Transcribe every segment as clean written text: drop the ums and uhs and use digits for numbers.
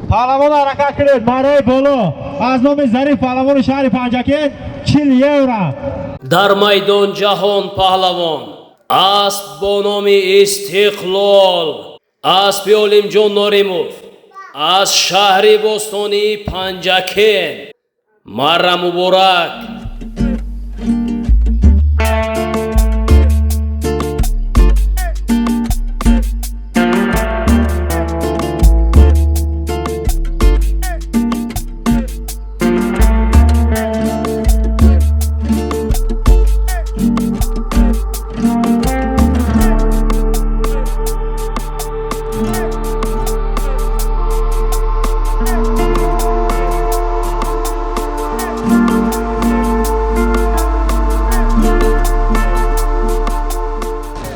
پهلوان حرکت کنید. مره بالا از نام ظریف پهلوان شهر پنجکین 40 یورو. در میدان جهان پهلوان اسب با نام استقلال اسب علیم جان نوریموف از شهر بوستانی پنجکین مرا مبارک.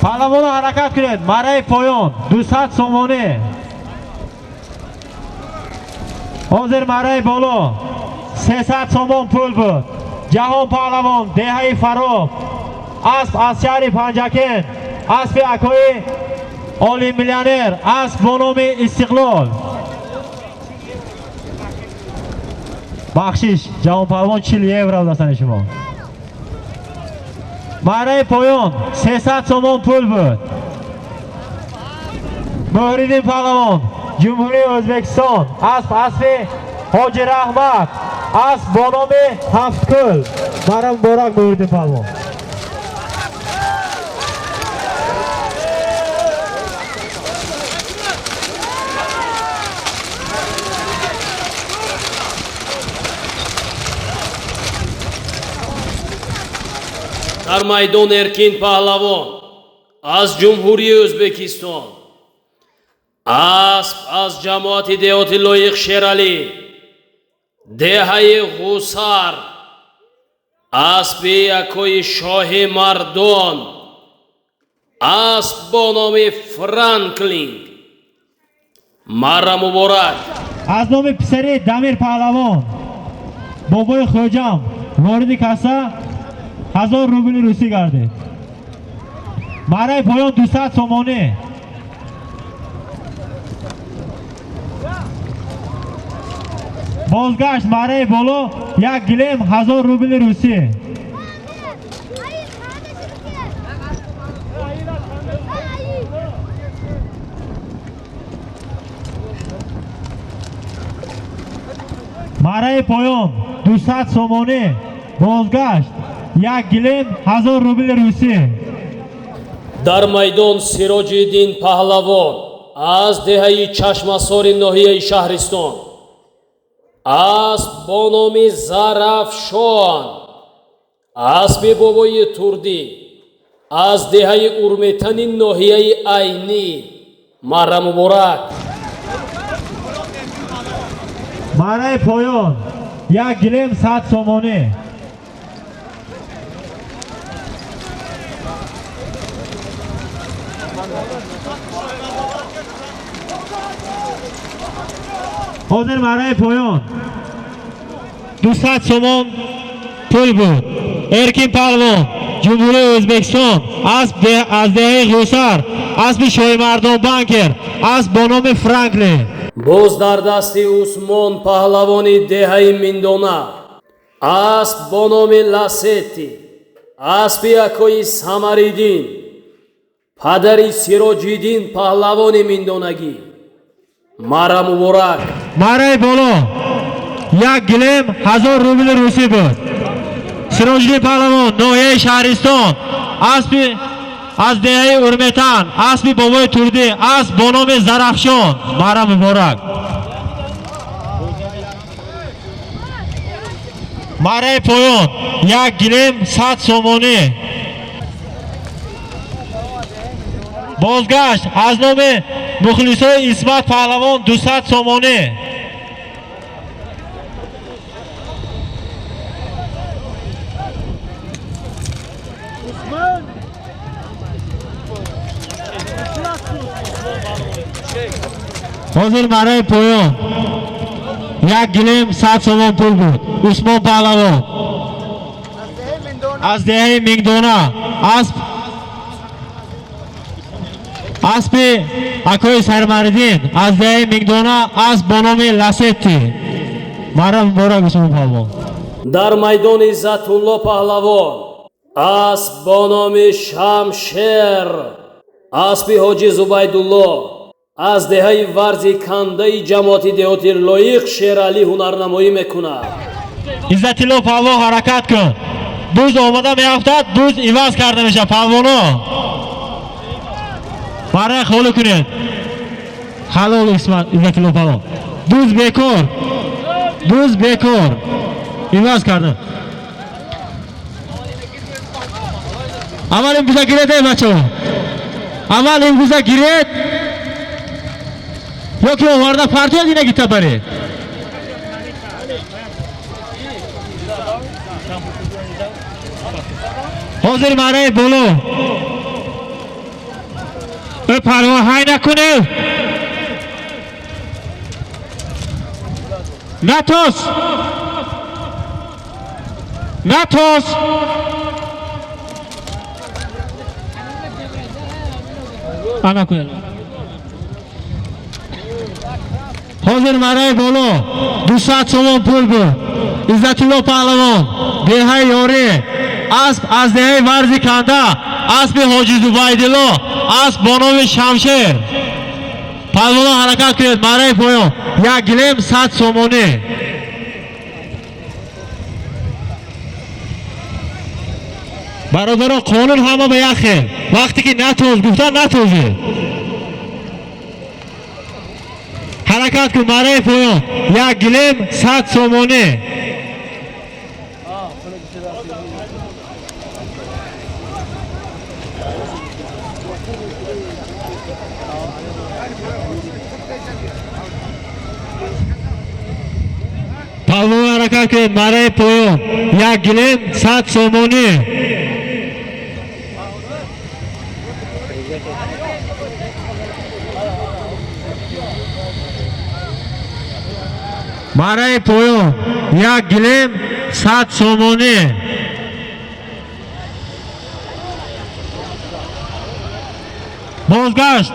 پهلوان حرکت کنید. مره پایان 200 سومانه. حاضر مره بالا 300 سومان پول بود. جهان پهلوان دهه فراب اسب از شهر پنجکین اسب اکای عالی میلیونر اسب با نام استقلال. بخشش جهان پهلوان 40 یورو دستن شما. مره پایان 300 سومان پول بود. مهریدین پهلوان جمهوری ازبکستان اسب حاجی رحمت اسب با نام هفتکل. مرا مبارک مهریدین پهلوان. در میدان ارکین پهلوان از جمهوری ازبکستان اسب از جماعت دهات لایق شیرالی دهه غوسار اسب یکای شاه مردان اسب با نام فرانکلین مرا مبارک. از نام پسری دمیر پهلوان بابای خوجم وارد کاسه 1000 روبل روسی کرده. مره پایان 200 سومانه. بازگشت مره بالا 1 گلیم 1000 روبل روسی. مره پایان 200 سومانه. بازگشت 1 گلیم 1000 روبل روسی. در میدان سیراج‌الدین پهلوان از دهه چشمسار ناحیه شهرستان اسب با نام زرافشان اسب بابای تردی از دهه ارمتن ناحیه عینی مرا مبارک. مره پایان 1 گلیم 100 سومانه. حاضر مره پایان 200 سومان پول بود. ارکین پهلوان جمهوری ازبکستان اسب از دهه غوسار اسب شاه مردان بانکر اسب با نام فرانکلین. باز در دست عثمان پهلوانی دهه میندونا اسب با نام لاستی اسب یکای سمریدین پدری سیراج‌الدین پهلوانی میندونگی مرا مبارک. مره بالا 1 گلیم 1000 روبل روسی بود. سیراج‌الدین پهلوان ناحیه شهرستان اسب از دهه ارمتن اسب بابای تردی اسب با نام زرافشان مرا مبارک. مره پایان 1 گلیم 100 سومانه. بازگشت از نام مخلصای اسمت پهلوان 200 سومانه. حاضر مره پایان 1 گلیم 100 سومان پول بود. عثمان پهلوان از دهه میندونا اسب اسب اکوی سرمردین از دهه میگدونا اسب با نام لاستی. مرا مبارک بسم پهلوان. дар майдони Иззатулло паҳлавон асб бо номи Шамшер аспи ҳоҷи Зубайдулло аз деҳаи варзи кандаи ҷамоати деҳоти лоиқ Шералӣ ҳунарнамоӣ мекунад. Izzatullo паҳлвон ҳаракат кун. Дуз омада меафтад, дуз иваз карда меша паҳлвоно. Барай холӣ кунед. Халол Izzatullo паҳлвон. Дуз бекор. Дуз бекор. Иваз карда. Аввал имза гиред бачаҳо. Аввал имза гиред. Ёки оварда партия дина гита баред. Hozir maray bolo. Parvo hay nakune. Natos. Natos. Ana kune. Hozir maray bolo. 200 somon pul bu. Izzatullo pahlavon. Dehay yori. اسب از دهه ورزی کنده اسب حاجی زبیدالله اسب با نام شمشیر پهلوان حرکت کنید برای پایان یک گلیم 100 سومانی برادران قانون همه به یک خیل وقتی که نتوز گفتن نتوزید حرکت کنید برای پایان یک گلیم 100 سومانی پهلوان حرکت کنید برای پایان یک گلیم 100 سومانی برای پایان یک گلیم 100 سومانی بازگشت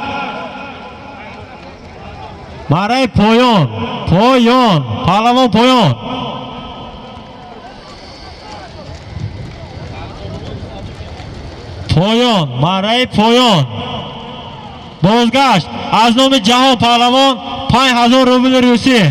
برای پایان پایان پهلوان پایان پایان برای پایان بازگشت از نام جهان پهلوان 5000 روبل روسی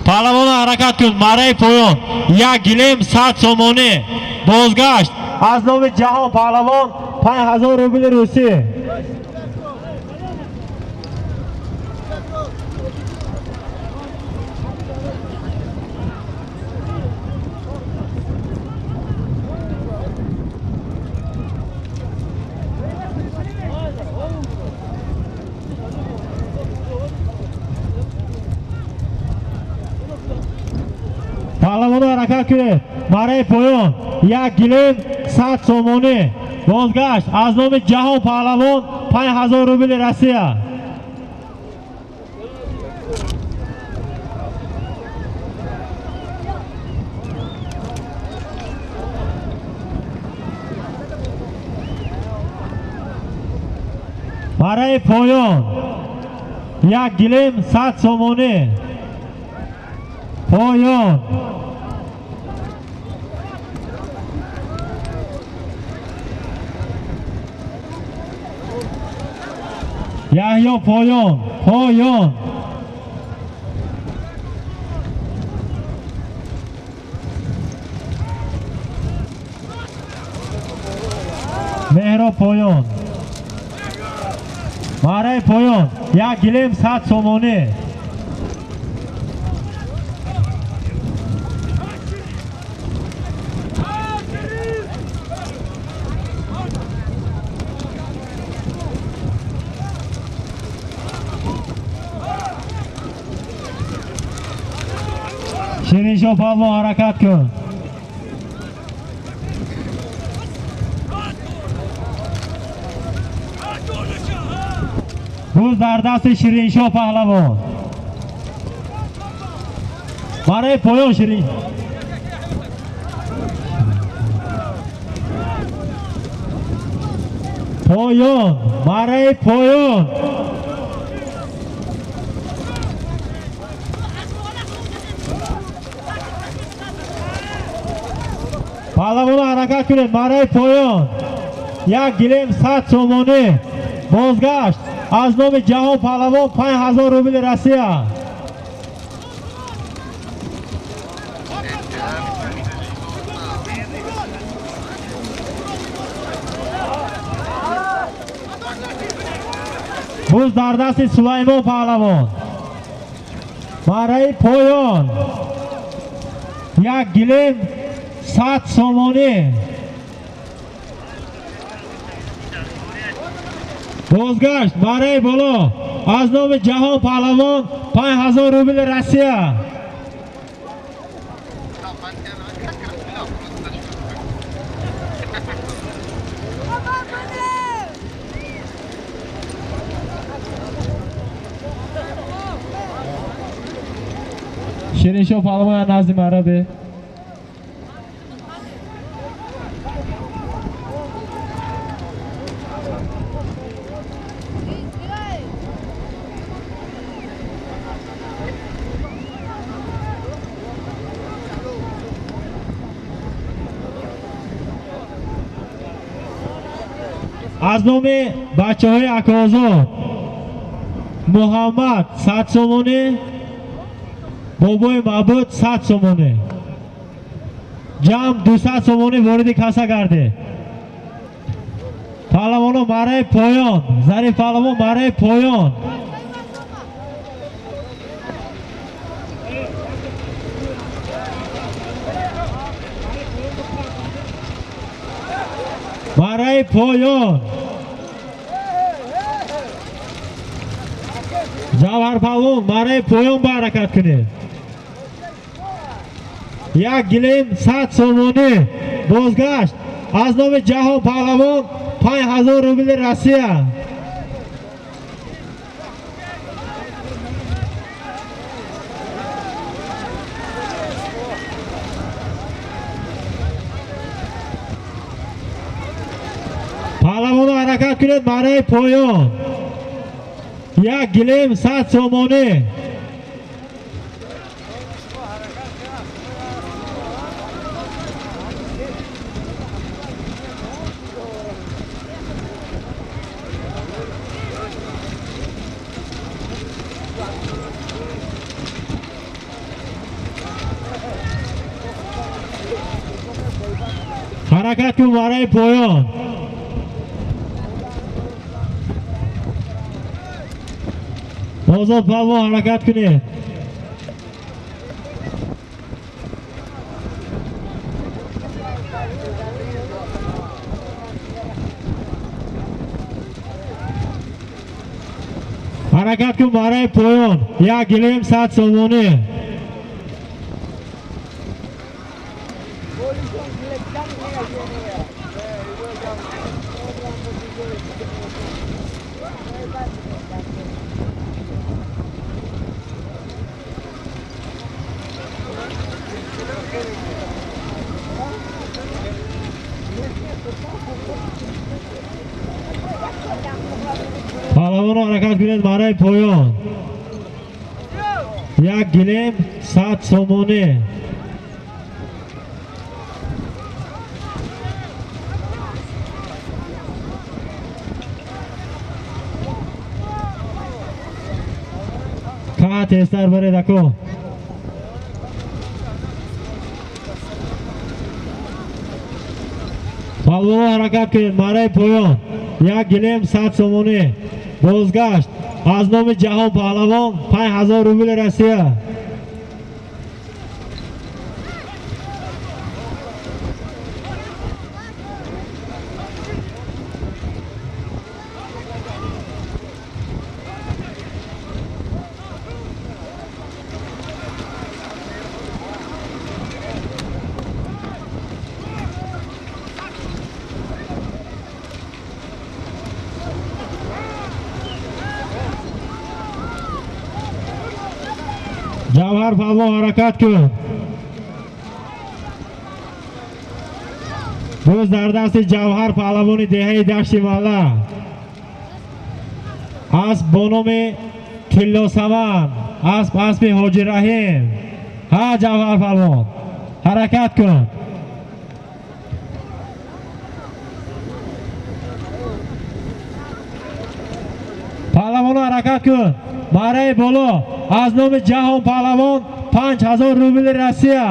پهلوان حرکت کن برای پایان یک گلیم 100 سومانی بازگشت از نام جهان پهلوان 5000 روبل روسی پهلوان حرکت کنید برای پایان یک گلیم 100 سومانی بازگشت از نام جهان پهلوان 5000 روبل روسیه برای پایان یک گلیم 100 سومانی پایان یحیی پایان پایان مهراب پایان برای پایان یک گلیم 100 سومانی شیرینشاه پهلوان حرکت کن روز در دست شیرینشاه پهلوان برای پایان شیرین پایان برای پایان. پهلوان حرکت کنید برای پایان. یک گلیم 100 سومانی بازگشت از نام جهان پهلوان 5000 روبل روسیه. بوز در دست سلیمان پهلوان برای پایان. یک گلیم 100 سومانی بازگشت برای بالا از نام جهان پهلوان 5000 روبل روسیه. شیرینشاه پهلوان نزد مرده. از نام بچه های اکازاد محمد 100 سومانی، بابای معبود 100 سومانی، جمع 200 سومانی وارد کاسه کرده. پهلوانو برای پایان، ظریف پهلوان برای پایان. برای پایان جوهر پهلوان برای پایان به حرکت کنید. یک گلیم 100 سومانی بازگشت از نام جهان پهلوان 5000 روبل روسیه. پهلوان حرکت کنید برای پایان. یک گلیم 100 سومانی حرکت کن برای پایان. آزاد پهلوان حرکت کنید. حرکت کن برای پایان. یک گلیم 100 سومانی. پهلوان حرکت کنید برای پایان. یک گلیم 100 سومانی. که تیستر بره دکو. پهلوان حرکت کنید برای پایان. یک گلیم 100 سومانی بازگشت از نام جهان پهلوان 5000 روبل روسیه. جوهر پهلوان حرکت کن. Bo'z dar dasti Javhar Pahlavoni dehayi Dashti Malla. Asp bonomi Tillo Saman. Aspi Hoji Rahim. Ha Javhar Pahlavon. Harakat kun. Pahlavon harakat kun. Maray bolo. Az nomi Jahon Pahlavon 5000 rubl Rossiya.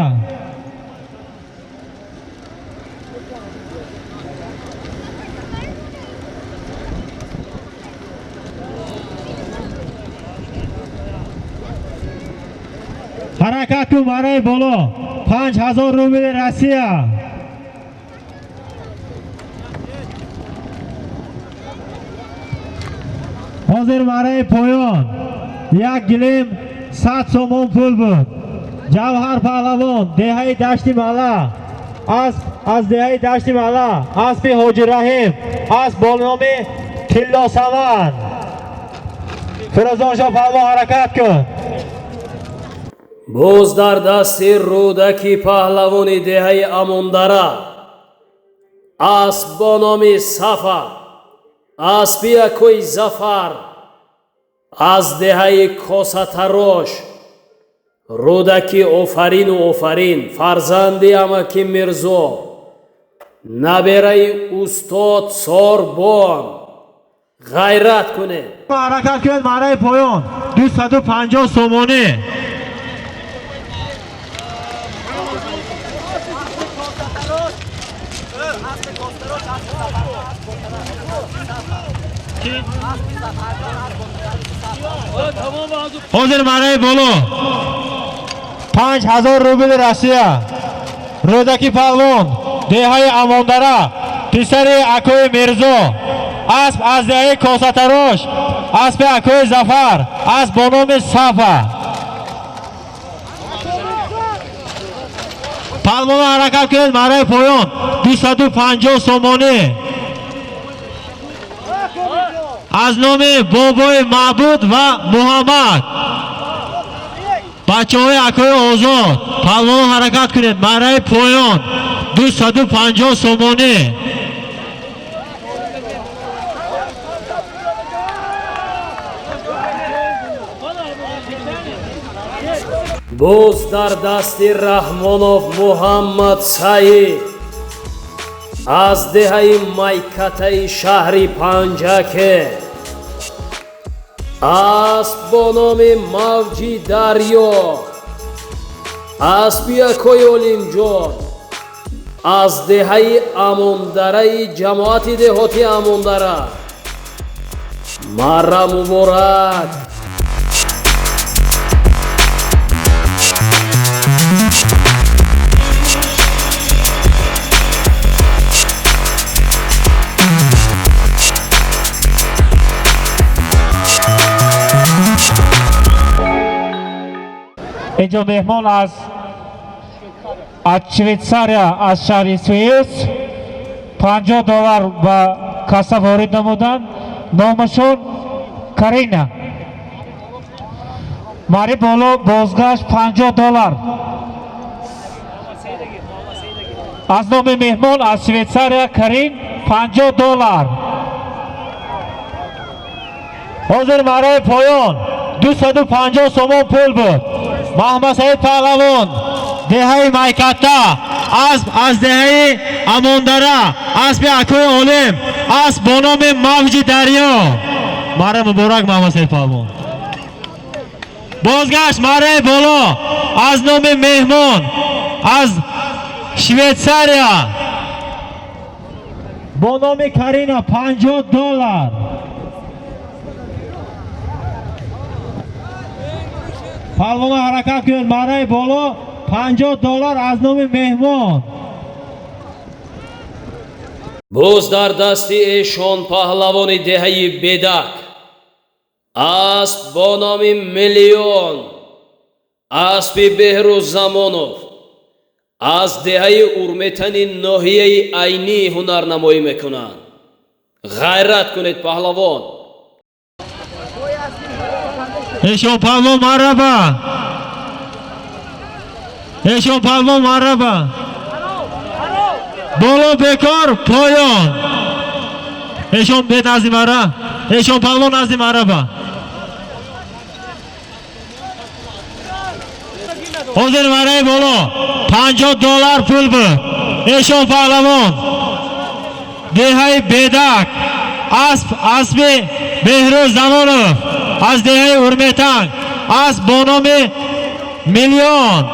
Harakat kun maray bolo 5000 rubl Rossiya. Hozir maray poyon 1 gilim 100 somon pul bud. Javhar Pahlavon dehayi Dashti Malla. Az dehayi Dashti Malla. Aspi Hoji Rahim. As bolnomi Tillo Saman. Firozon Shoh Pahlavon harakat kun. Bo'z dar dasti Rudaki Pahlavoni dehayi Amondara. Asp bonomi Safa. Aspi Akoi Zafar. Az dehayi Kosatarosh. Rudaki ofarin u ofarin. Farzandi Amaki Mirzo. Naberayi Ustod Sorbon. G'ayrat kune. Harakat kun maray poyon 250 somoni. Hozir maray bolo 5000 rubl Rossiya. Rudaki Pahlavon dehayi Amondara. Pisari Akoi Mirzo. Asp az dehayi Kosatarosh. Aspi Akoi Zafar. Asp bonomi Safa. Pahlavon harakat kun maray poyon 250 somoni. Az nomi Boboy Ma'bud va Muhammad. Bachoy Akoi Ozod. Pahlavon harakat kuned maray poyon 250 somoni. Bo'z dar dasti Rahmonov Muhammad Said. Az dehayi Maykatayi shahri Panjake. Asp bonomi Mavji Daryo. Aspi Akoi Olimjon. Az dehayi Amondarayi Jamoati dehoti Amondara. Marra muborak. اینجا مهمان از شویتساریا از شهر سوئیس $50 با کاسا وارد نمودند. نامشون کارینا. ماری بولو بازگشت $50. از نام مهمان از شویتساریا کارین $50. حاضر برای پایان 250 سومون پول بود. محمد سعید پهلوان دهه مایکتا از دهه اماندارا اسب اکوی علم اسب بانام موج دریا. ماره مبارک محمد سعید پهلوان. بازگشت ماره بالا از نام مهمان از شویتساریا با نام کارینا $50. پهلوان حرکت کرد ماره بالا $50 از نام مهمان. باز در دستی ایشان پهلوانی دهی بدک اسب با نام میلیون اسب بهروز زمانوف از دهی ارمتن ناحیه عینی هنرنمایی میکنند. غیرت کنید پهلوان. ایشان پهلوان مرحبا. ایشان پهلوان مرحبا. Bolo bekor poyon. Eshon be nazdi mara. Eshon palvon nazdi mara ba. Hozir maray bolo $50 pul bu. Eshon palvon. Dehay bedak. Asbi Behruz Zamonov. Az dehay Urmetang. Az bonomi milyon.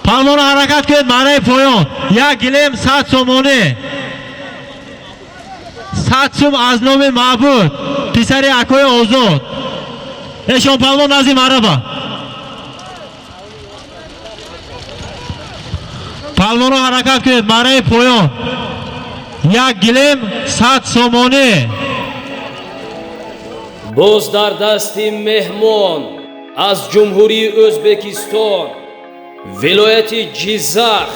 Palvon harakat kıldı maray poyon. Ya gilim 100 somoni. 100 sum az nomi mabud. Pisari akoy ozod. Eshon palvon nazim araba. Palvon harakat kıldı maray poyon. Ya gilim 100 somoni. боз дар дасти меҳмон аз ҷумҳурии Ӯзбекистон вилояти Ҷизах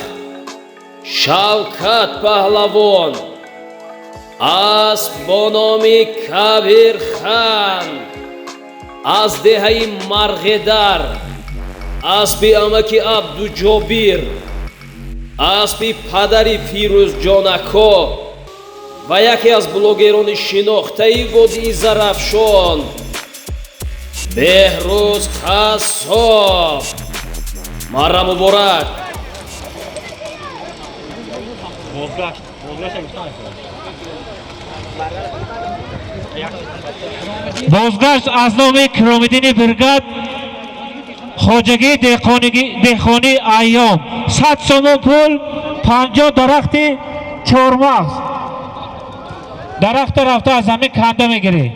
Шавкат Паҳлавон асп бо номи Кабирхан аз деҳаи Марғедар аспи амаки Абдуҷобир аспи падари Фирӯзҷонако ва яке аз блогерони шинохтаи Водии Зарафшон Беҳрӯз Қассоб. Марра муборак. Bozgashт аз номи Киромиддини Биргат Хоҷагӣ Деҳқонӣ Айём 100 сомон пул 50 дарахти чормағз. درخت رفته از زمین کنده میگیری.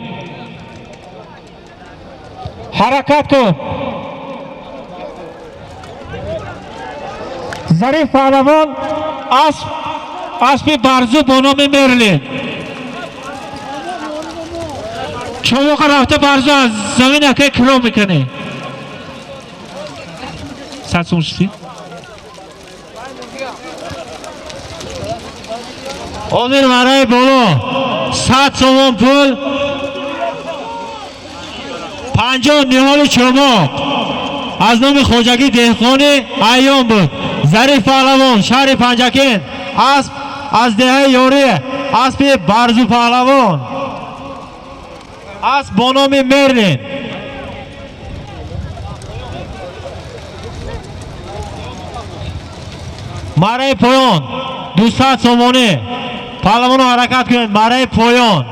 حرکت کن. ظریف پهلوان اسب برزو با نام مرلین. چموق رفته برزو از زمین اکه کرو میکنی. 100 سوم شدی؟ Omir maray bolo 100 somon pul 50 niholi chomoq az nomi Xo'jagi Dehqoni Ayyon bud. Zarif Pahlavon shahri Panjaken asp az dehai Yori aspi Barzu Pahlavon asp bo nomi Merlin. Maray poyon 200 somoni. Pahlavon harakat kunid. Maray poyon.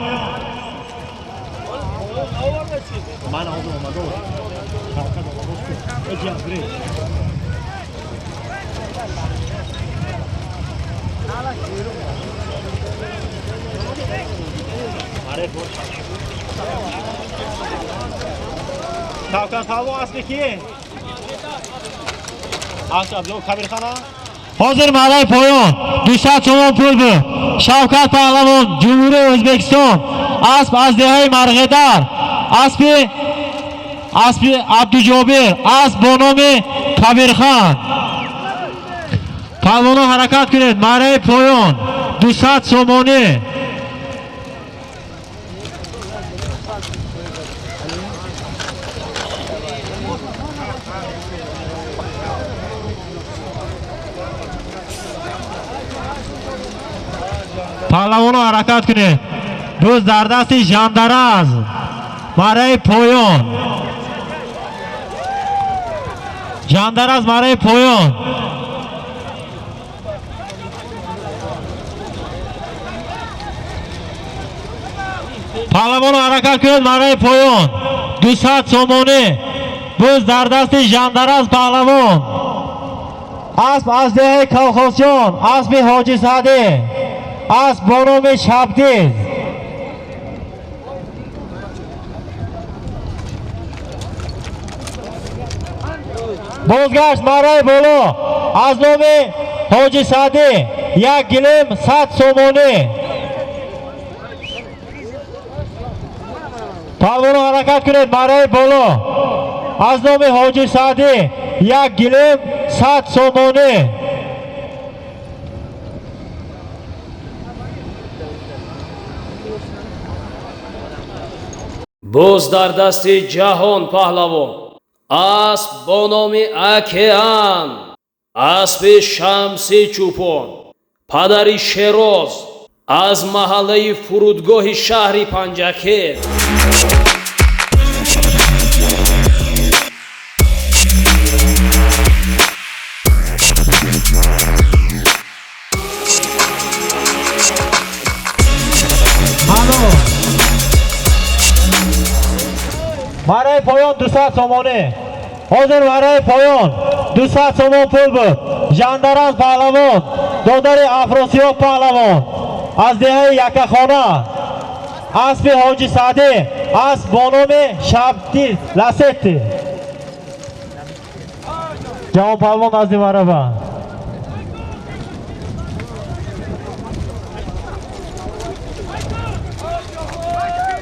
Shavkat Pahlavon asli ki? Kabirxana. Hozir maray poyon 200 somon pul bu. Shavkat Pahlavon Cumhuriyet O'zbekiston asp az dehai Marg'edar aspi Abdujobir asp bo nomi Kabirxan. Pahlavon harakat kunid. Maray poyon 200 somoni. Pahlavon harakat kunid. Do'st dar dasti Jandaraz. Maray poyon. Jandaraz maray poyon. Pahlavon harakat kunid. Maray poyon 200 somoni. Do'st dar dasti Jandaraz Pahlavon. Asp az dehai Kolxozjon aspi Hoji Sa'di asp bo nomi Shabdiz. Bozgasht maray bolo az nomi Hoji Sa'di 1 gilim 100 somoni. Pahlavon harakat kunid. Maray bolo az nomi Hoji Sa'di 1 gilim 100 somoni. боз дар дасти Ҷаҳон Паҳлавон асп бо номи Океан аспи Шамси Чӯпон падари Шероз аз маҳаллаи фурудгоҳи шаҳри Панҷакет. برای پایان 200 سومانه. حاضر برای پایان 200 سومان پول بود. ژاندارم پهلوان، دادر افراسیاب پهلوان از دهه یکخانه، اسب حاجی سعدی، اسب با نام شبدیز لستی. جوان پهلوان از مرحبا.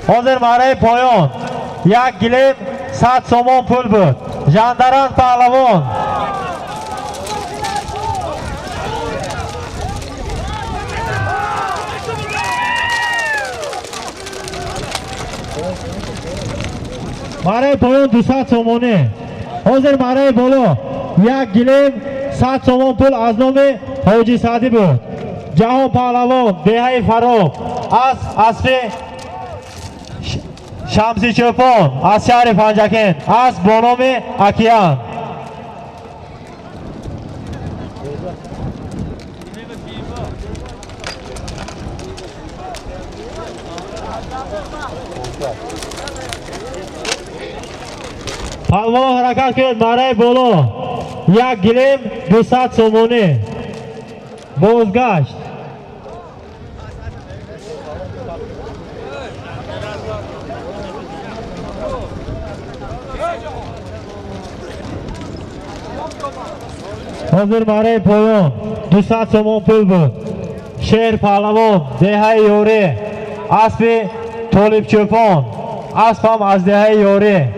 حاضر برای پایان 1 گلیم 100 سومان پول بود. ژاندارم پهلوان، برای پایان 200 سومانه. حاضر برای بالا 1 گلیم 100 سومان پول از نام حاجی سعدی بود. جهان پهلوان دهه فراب از اسب شمسی چوپان از شهر پنجکن از با نام اکیان. پهلوان حرکت کرد برای بالا 1 گلیم 200 سومانه. بازگشت حاضر برای پایان 200 سومان پول بود. شهر پهلوان دهه یوره اسب طالب چوپان، اسب هم از دهه یوره.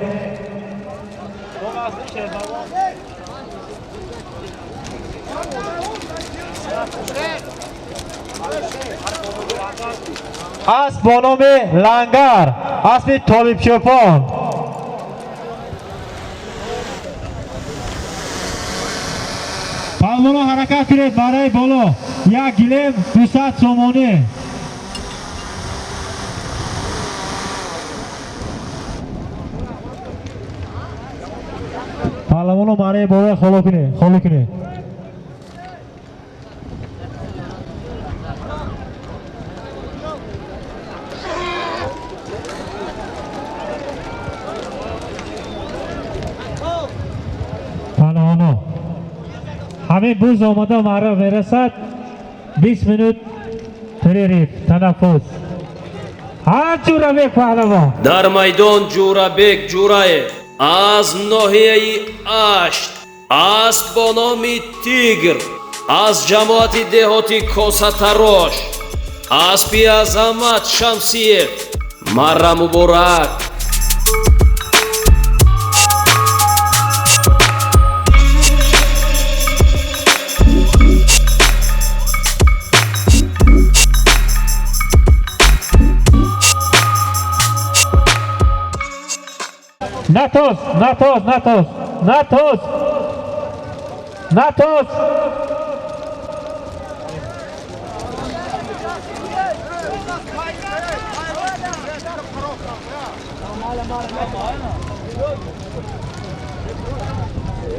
اسب با نام لنگر، اسب طالب چوپان. پهلوان حرکت کرد برای بالا 1 گلیم 200 سومانه. پهلوان برای بالا خالی کنه. پهلوان همین بوز آمده مرا برسد. 20 منوت تریریف تنفس. ها جورابек پهلوان дар майдон Ҷурабек Ҷураев аз ноҳияи Ашт, асп бо номи Тигр, аз ҷамоати деҳоти Косатарош, аспи Азамат Шамсиев. Марра муборак. ناتوس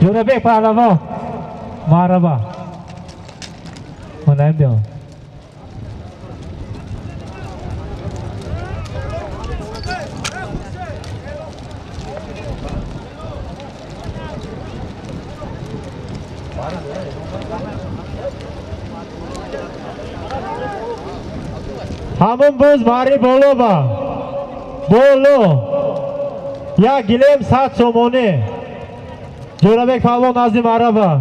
جورابek پهلوان مرحبا. من بیام همون بوز ماری بولو با بولو 1 گلیم 100 سومانه. جورابek پهلوان نزدی مرحبا.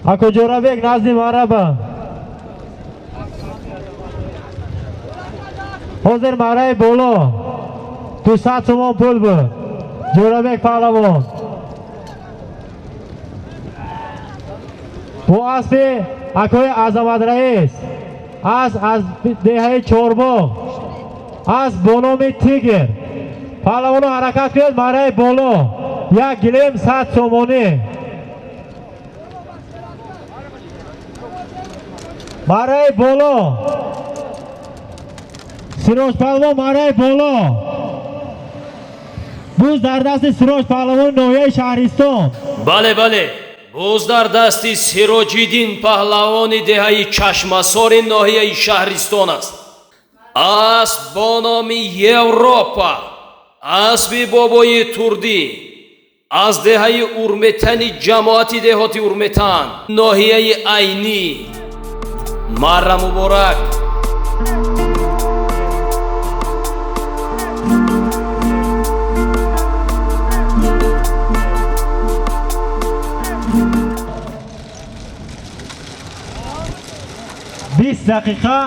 اکو جورابek نزدی مرحبا. حاضر مرای بولو 200 سومان پول بود. جورابek پهلوان بو اسب اکوی عظمت رئیس از دهه چهارباغ از بانام تیگر. پهلوان حرکت کرد برای بالا 1 گلیم 100 سومانه. мараи боло. Сироҷ паҳлавон мараи боло. буз дар дасти Сироҷ паҳлавони ноҳияи Шаҳристон. бале буз дар дасти Сироҷиддин паҳлавони деҳаи Чашмасори ноҳияи Шаҳристон аст. асп бо номи Европа, асби бобои Турдӣ аз деҳаи Урметани ҷамоати деҳоти Урметан, ноҳияи Айнӣ. марра муборак. دقیقه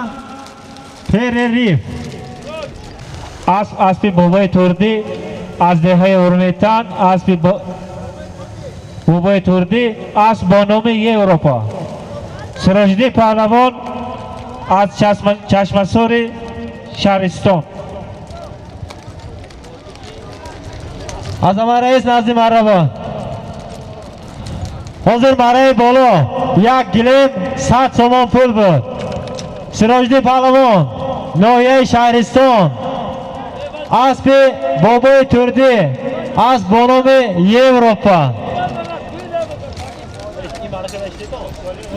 перерив. اسب بابای تردی از دهه اورمیتان، اسب بابای تردی اسب با نام اروپا. سراجدین پهلوان از چشمسار شهرستان. از اما رئیس نزدی مروان. حاضر برای بالا یک گلیم 100 سومان پول بود. سراجدین پهلوان ناحیه شهرستان اسب بابای تردی از بانام Европа.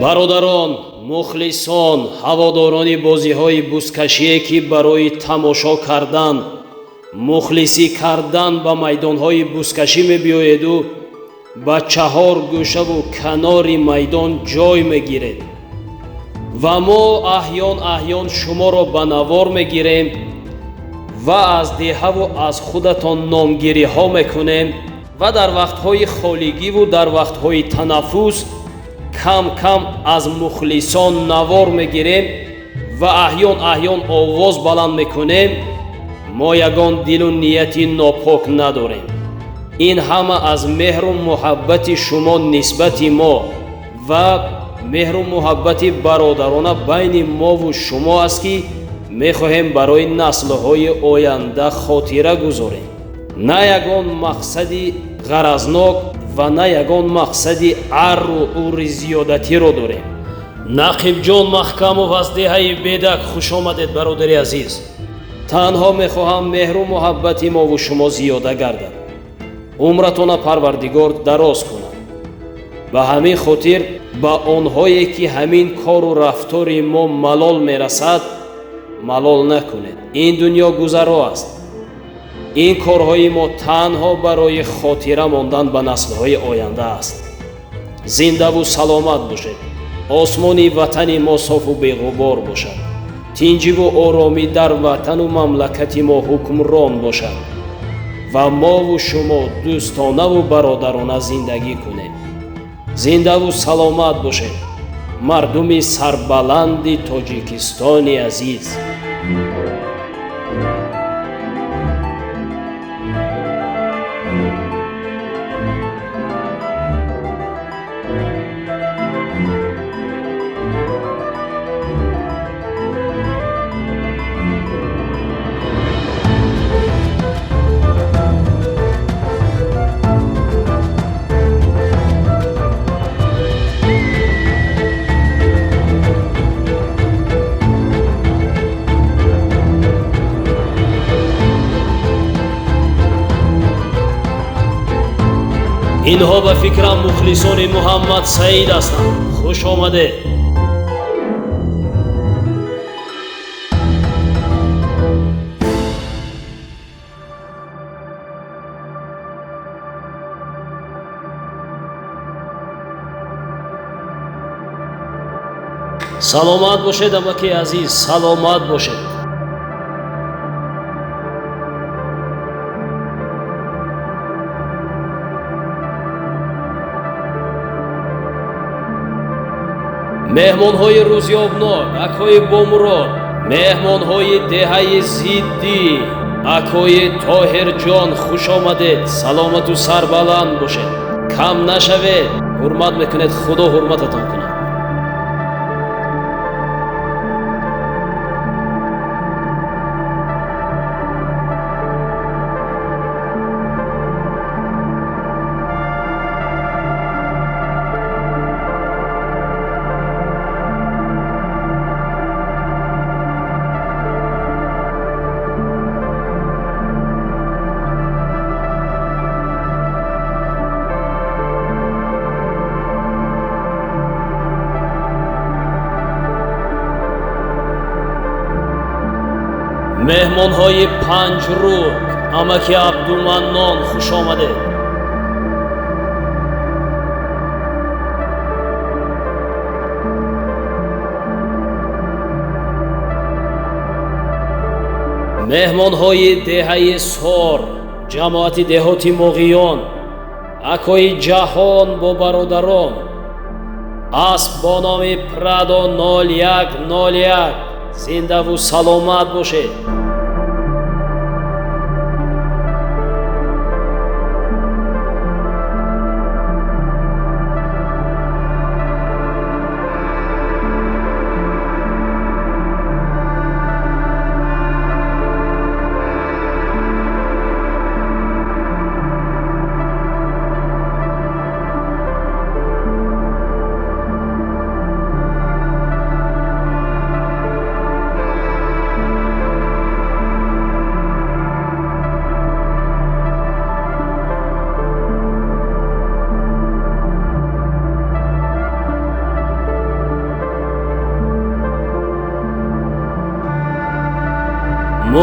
бародарон, мухлисон, ҳаводорони бозиҳои бузкашие ки барои тамошо кардан, мухлисӣ кардан ба майдонҳои бузкашӣ мебиёеду ба чаҳор гӯшаву канори майдон ҷой мегиред ва мо аҳён шуморо ба навор мегирем ва аз деҳаву аз худатон номгириҳо мекунем ва дар вақтҳои холигиву дар вақтҳои танаффус кам кам аз мухлисон навор мегирем ва аҳён овоз баланд мекунем. мо ягон дилу нияти нопок надорем. ин ҳама аз меҳру муҳаббати шумо нисбати мо ва меҳру муҳаббати бародарона байни мову шумо аст ки мехоҳем барои наслҳои оянда хотира гузорем. на ягон мақсади ғаразнок ва на ягон мақсади арру ури зиёдатиро дорем. нақибҷон маҳкамов аз деҳаи бедак хушомадед бародари азиз. танҳо мехоҳам меҳру муҳаббати мову шумо зиёда гардад. умратона парвардигор дароз кунад. ба ҳамин хотир ба онҳое ки ҳамин кору рафтори мо малол мерасад малол накунед. ин дунё гузаро аст. ин корҳои мо танҳо барои хотира мондан ба наслҳои оянда аст. зиндаву саломат бошед. осмони ватани мо софу беғубор бошад. тинҷиву оромӣ дар ватану мамлакати мо ҳукмрон бошад ва мову шумо дӯстонаву бародарона зиндагӣ кунем. зиндаву саломат бошед мардуми сарбаланди тоҷикистони азиз. инҳо ба фикрам мухлисони Муҳаммад Саид ҳастанд. хуш омадед. саломат бошед амаки азиз, саломат бошед. меҳмонҳои рӯзёбнок, акҳои бомурод, меҳмонҳои деҳаи зиддӣ, акҳои Тоҳирҷон, хуш омадед. саломату сарбаланд бошед. кам нашавед. ҳурмат мекунед, худо ҳурмататон кунад. меҳмонҳои панҷрӯ амаки абдуманнон хуш омадед. меҳмонҳои деҳаи сор, ҷамоати деҳоти моғиён, акои ҷаҳон бо бародарон, асп бо номи Прадо 0101 зиндаву саломат бошед.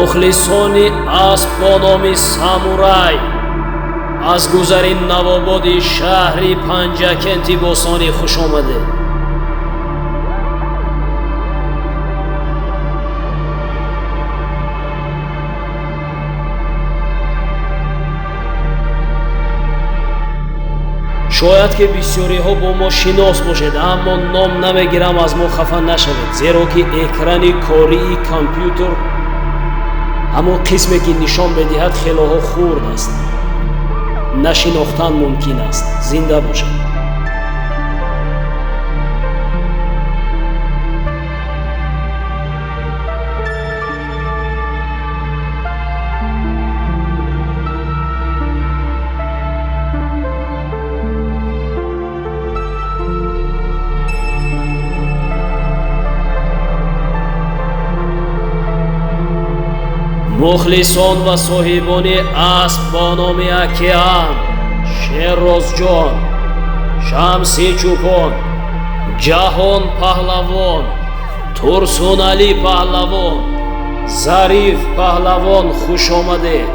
мухлисони асп бо номи Самурай аз гузари навободи шаҳри Панҷакенти Босонӣ хуш омадед. шояд ки бисёриҳо бо мо шинос бошед, аммо ном намегирам аз мо хафа нашавед, зеро ки экрани кории компютер ҳамон қисме ки нишон медиҳад хелоҳо хурд аст, нашинохтан мумкин аст. зинда бошед. мухлисон ва соҳибони асп бо номи Акиан, Шеррозҷон, Шамси Чӯпон, Ҷаҳон паҳлавон, Турсуналӣ паҳлавон, Зариф паҳлавон хуш омадед.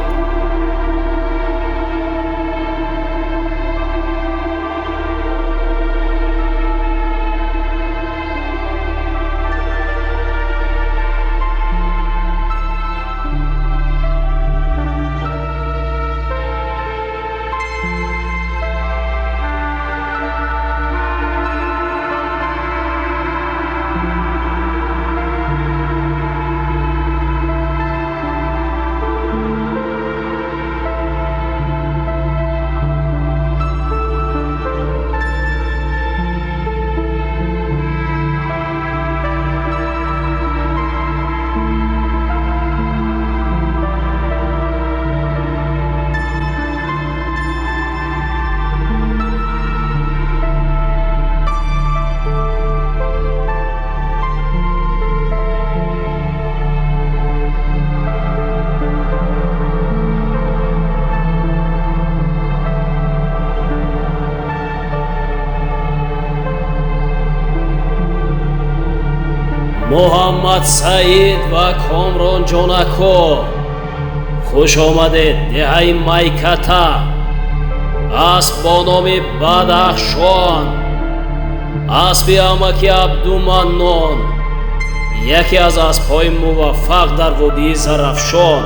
муҳаммад Саид ва Комрон ҷонако хуш омадед. деҳаи Майката асп бо номи Бадахшон, аспи амаки Абдуманнон, яке аз аспҳои муваффақ дар водии Зарафшон.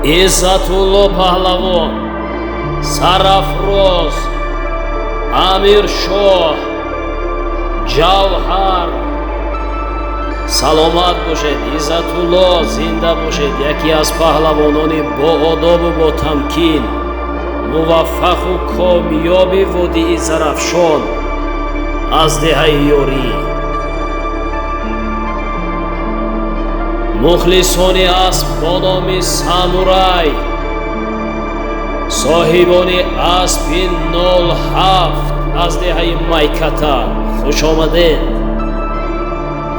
Иззатулло паҳлавон, Сарафроз, Амир Шоҳ, Ҷавҳар саломат бошед. Иззатулло зинда бошед. яке аз паҳлавонони боодобу ботамкин, муваффақу комёби водии Зарафшон аз деҳаи ёрӣ. мухлисони асп бо номи самурай, соҳибони аспи 07 аз деҳаи майката хуш омадед.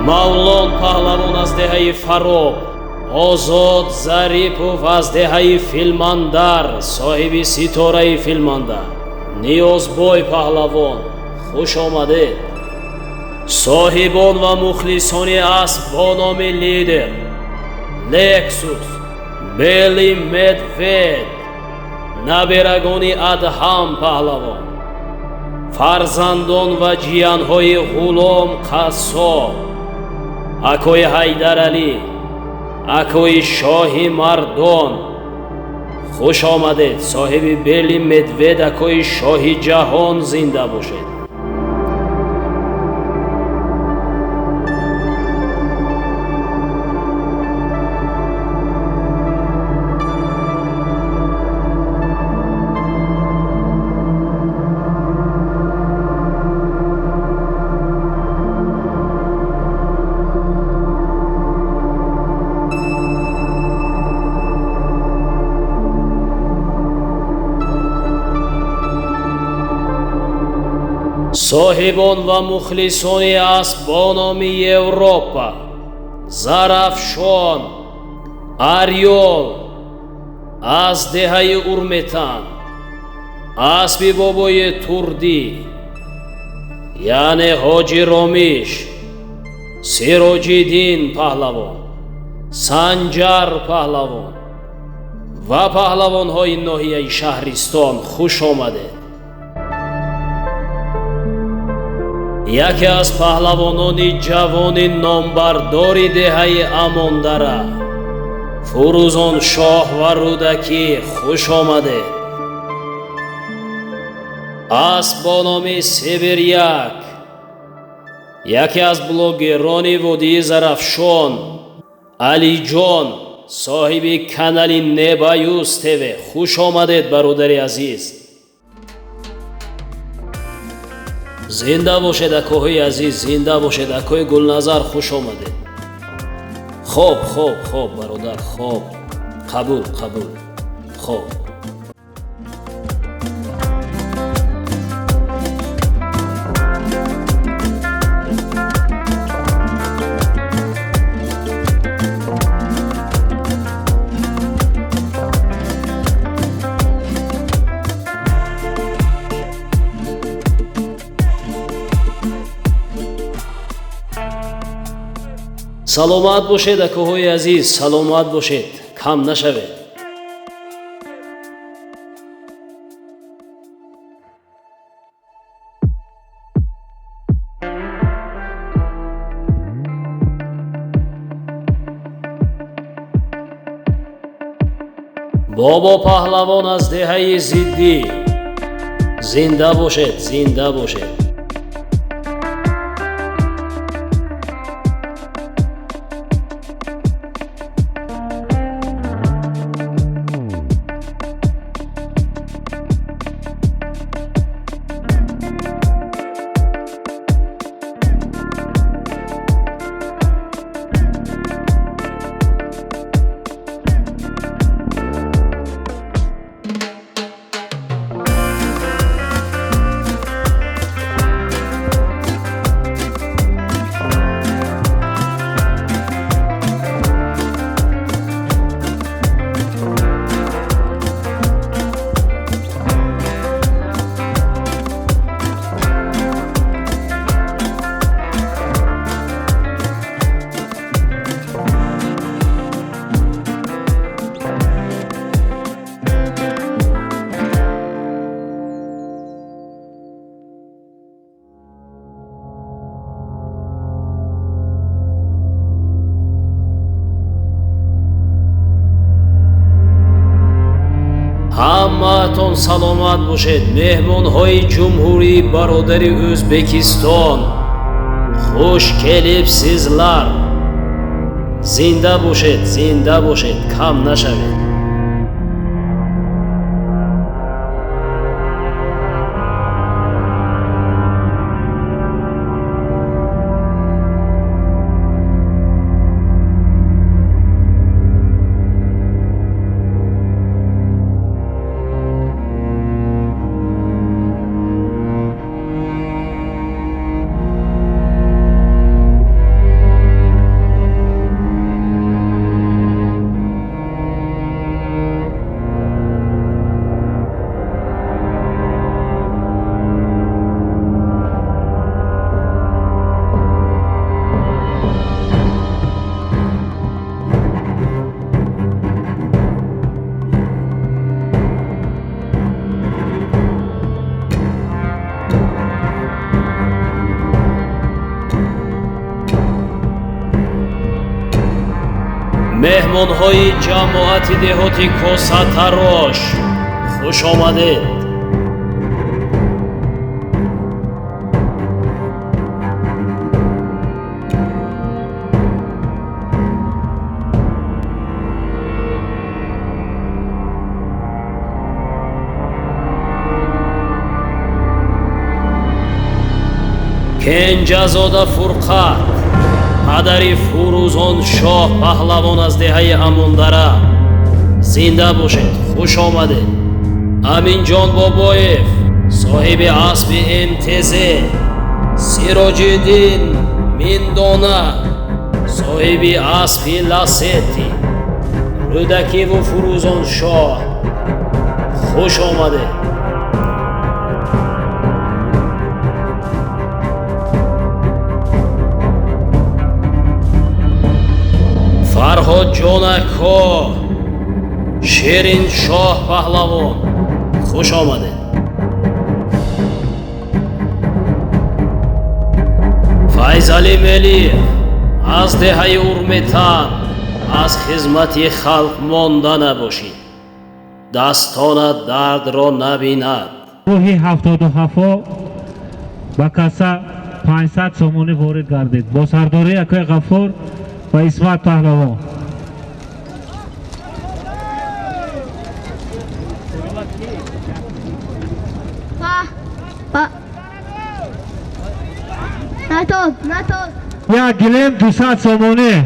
мавлон паҳлавон аз деҳаи фароб, озод зарипов аз деҳаи филмандар, соҳиби ситораи филмандар, ниёзбой паҳлавон хуш омадед. соҳибон ва мухлисони асп бо номи лидер, лексус, бели медвед, наберагони адҳам паҳлавон, фарзандон ва ҷиянҳои ғулом қассоб, акои ҳайдаралӣ, акои шоҳи мардон хуш омадед. соҳиби бели медвед, акои шоҳи ҷаҳон зинда бошед. соҳибон ва мухлисони асп бо номи Европа, Зарафшон, Арёл аз деҳаи Урметан, аспи бобои Турдӣ, яъне ҳоҷи Ромиш, Сироҷиддин паҳлавон, Санҷар паҳлавон ва паҳлавонҳои ноҳияи Шаҳристон хуш омадед. яке аз паҳлавонони ҷавони номбардори деҳаи Амондара, Фурӯзон Шоҳ ва Рӯдакӣ хуш омадед. асп бо номи Сибиряк, яке аз блогерони Водии Зарафшон, Алиҷон, соҳиби канали Небаюз ТВ хуш омадед бародари азиз. зинда бошед акоҳои азиз, зинда бошед акои Гулназар хуш омадед. хоб бародар, хоб, қабул хоб. саломат бошед акоҳои азиз, саломат бошед, кам нашавед. бобо паҳлавон аз деҳаи Зиддӣ, зинда бошед, зинда бошед. ҳамаатон саломат бошед. меҳмонҳои ҷумҳурии бародари Ӯзбекистон, хушкелибсизлар, зинда бошед, кам нашавед. меҳмонҳои ҷамоати деҳоти Косатарош, хуш омадед. кенҷазода Фурқат, падари Фурӯзон шоҳ паҳлавон аз деҳаи Амондара, зинда бошед, хуш омадед. Аминҷон Бобоев, соҳиби асби МТЗ, Сироҷиддин Миндона, соҳиби асби Ласети, Рӯдакиву Фурӯзон шоҳ, хуш омадед. Фарҳодҷон Ако, Шерин шоҳ паҳлавон, хуш омадед. Файзали Мелиев аз деҳаи Урметан, аз хизмати халқ монда набошид, дастонат дардро набинад. روحی 77 با کاسا 500 سومونی وارد گردید با سرداری اکای غفور و اسمت پهلوان. نتوز یا گلیم 200 سومونی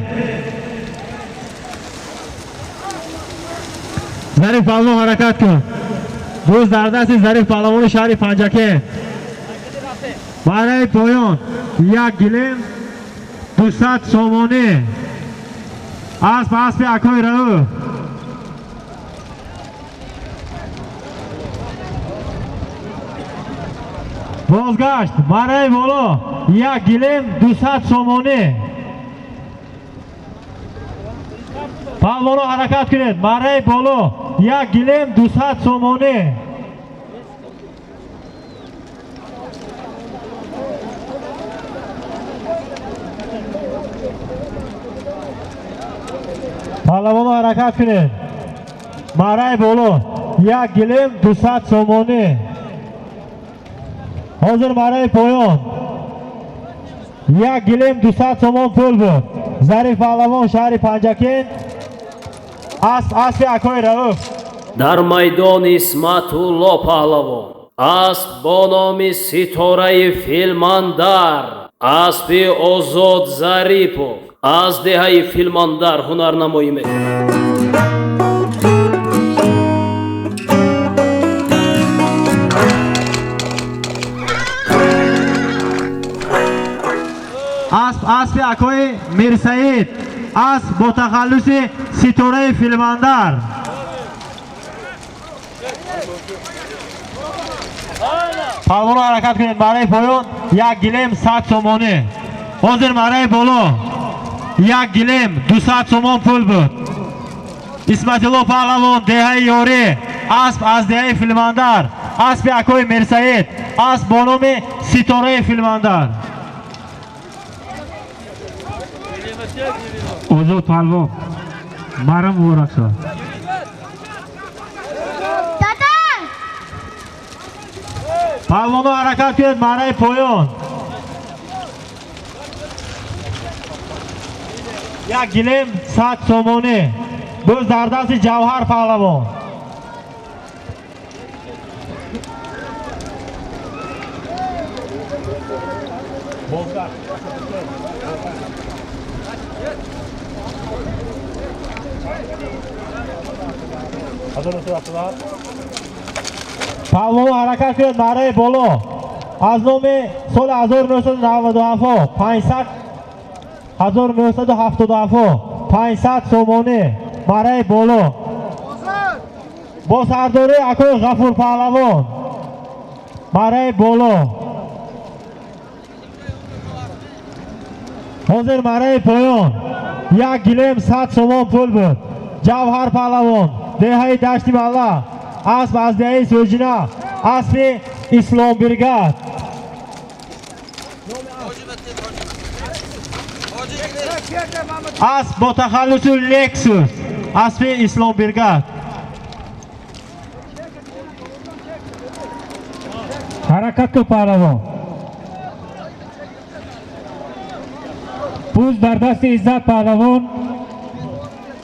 ظریف پهلوان حرکت کن. روز در دست ظریف پهلوان شهر پنجکه برای پایان یک گلیم 200 سومونی اسب اکای رو بازگشت برای بالا یک گلیم 200 سومونی پهلوانا حرکت کنید برای بالا یک گلیم 200 سومونی پهلوانا حرکت کنید برای بالا یک گلیم 200 سومونی حاضر برای پایان یک گلیم 200 سومون پول بود. ظریف پهلوان شهر پنجکین اسب اکای رئوف дар майдони Исматулло паҳлавон, асб бо номи Ситораи Филмандар, асби Озод Зарипов аз деҳаи Филмандар ҳунарнамоӣ мекунад. اسب اکای میرسعید اسب با تخلص ستاره فیلماندر پهلوان حرکت کنید برای پایان یک گلیم 100 سومونی حاضر برای بالا یک گلیم 200 سومون پول بود. اسمتالله پهلوان دهه یاری اسب از دهه فیلماندر اسب اکای میرسعید اسب با نام ستاره فیلماندر اوزود پهلوان مرم مبارک شد. پهلوانا حرکت کنید برای پایان یک گلیم 100 سومونی باز در دست جوهر پهلوان. پهلوان حرکت کنید برای بالا از نام سال 1997 500 سومونی برای بالا با سرداری اکای غفور پهلوان برای بالا حاضر برای پایان یک گلیم 100 سومون پول بود. جوهر پهلوان دهه دشت ملا اسب از دهه سوجنا اسب اسلام برگاد اسب با تخلص لکسوس اسب اسلام برگرد حرکت کو پهلوان پوز در دست عزت پهلوان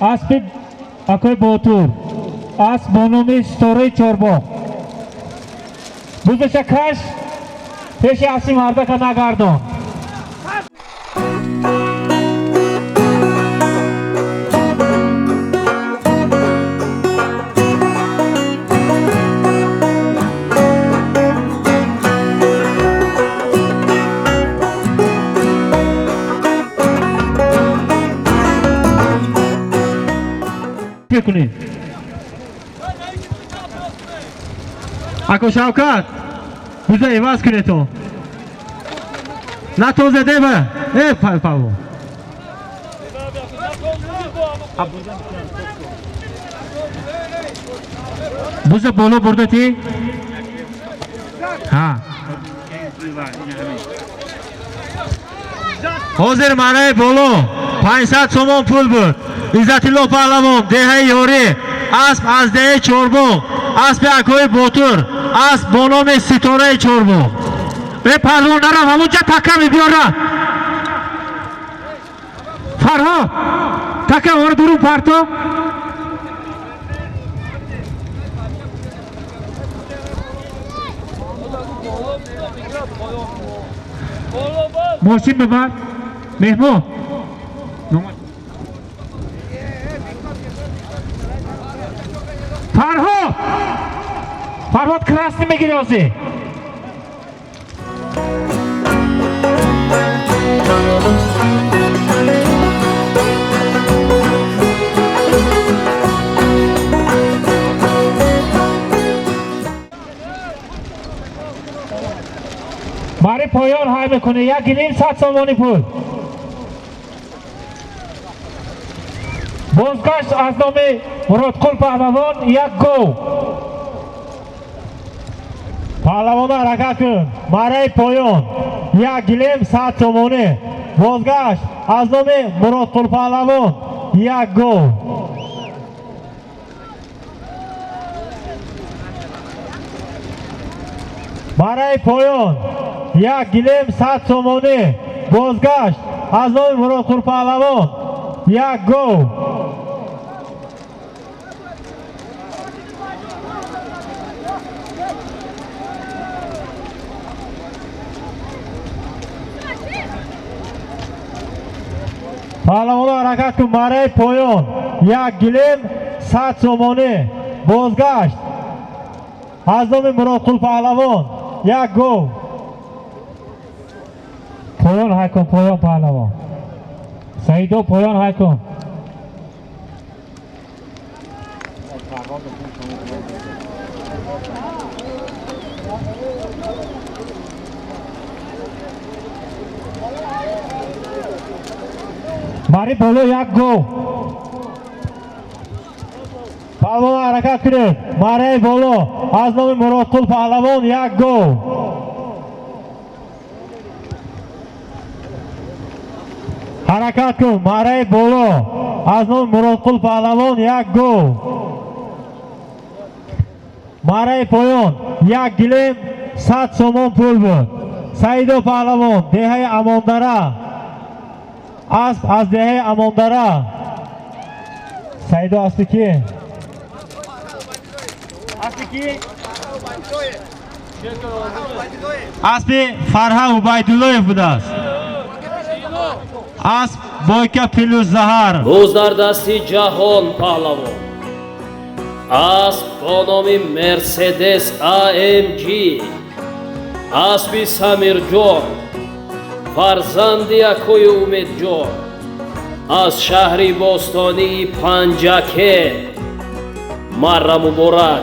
اسب اکوی بوتور اسب با نام ستاره چورباغ بوزش کش پیش اسب مردک نگردان بکنید اکو شوکت بوزه ایواز کنه تو نه تو زده به ای پاو بوزه بولو برده تی ها حاضر معنی بولو 500 سومون پول بود عزت الله پهلوان دهه یوری اسب از دهه چورباغ اسب اکوی بوتور اسب با نام ستاره چورباغ به پهلوان نرم همونجا تکه بیارم فرها تکه آره درون پرتا ماشین ببر مهمون فرهاد красный میگیری آزی برای پایان های میکنه 1.5 سومانی پول بازگشت از نام مرادقل پهلوان 1 گو پهلوان حرکت کن برای پایان 1.5 تومانی بازگشت از نام مرادقل پهلوان 1 گو برای پایان 1.5 تومانی بازگشت از نام مرادقل پهلوان 1 گو پهلوان حرکت کن برای پایان 1.5 تومانی بازگشت از نام مرادقل پهلوان 1 گو پایان های کن پایان پهلوان سعیدو پایان های کن برای بالا 1 گو پهلوان حرکت کنید برای بالا از نام مرادقل پهلوان 1 گو حرکت کن برای بالا از نام مرادقل پهلوان 1 گو برای پایان 1.5 تومان پول بود سعیدو پهلوان دهه اماندره اسب از دهه اماندره سعیدو اسب کیه؟ اسب کی؟ اسب فرها عبیدالله بوده است اسب بایکا پیلوز زهر روز در دستی جهان پهلوان اسب با نام مرسدس AMG اسبی سمیر جان فرزندی اکوی امید جان از شهری باستانی پنجکه مره مبارک